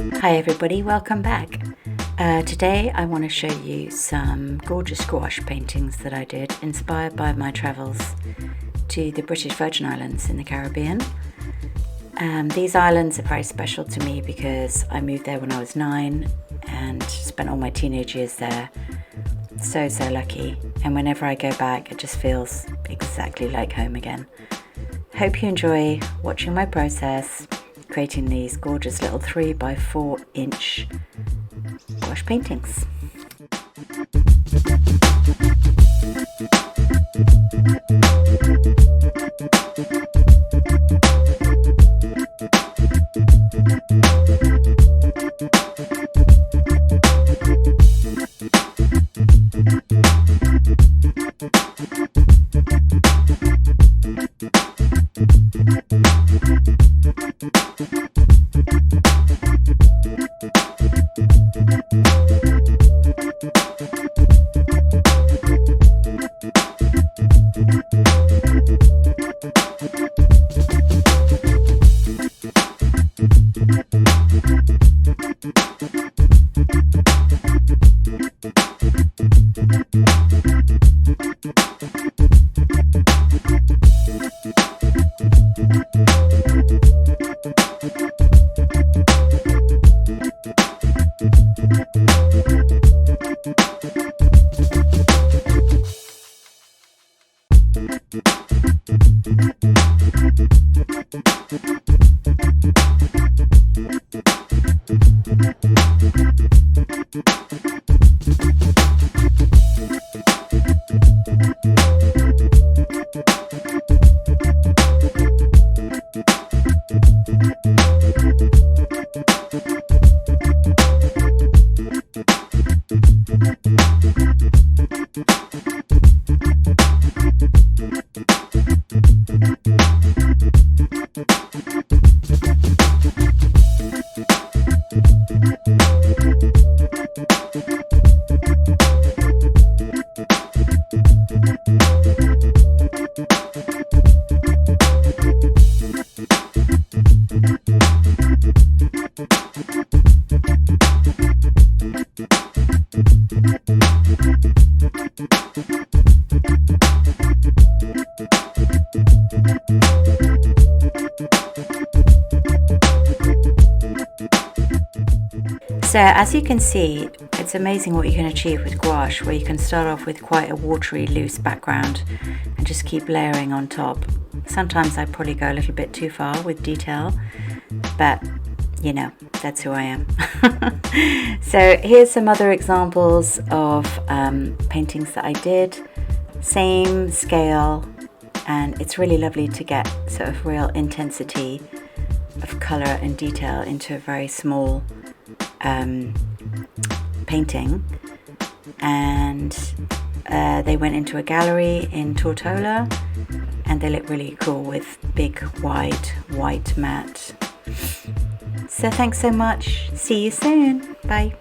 Hi everybody, welcome back. Today I want to show you some gorgeous gouache paintings that I did, inspired by my travels to the British Virgin Islands in the Caribbean. These islands are very special to me because I moved there when I was 9 and spent all my teenage years there. So lucky, and whenever I go back it just feels exactly like home again. Hope you enjoy watching my process creating these gorgeous little 3x4 inch gouache paintings. So as you can see, it's amazing what you can achieve with gouache, where you can start off with quite a watery, loose background and just keep layering on top. Sometimes I probably go a little bit too far with detail, but you know, that's who I am. So here's some other examples of paintings that I did, same scale, and it's really lovely to get sort of real intensity of colour and detail into a very small painting. And they went into a gallery in Tortola, and they look really cool with big wide white mat. So thanks so much, see you soon, bye.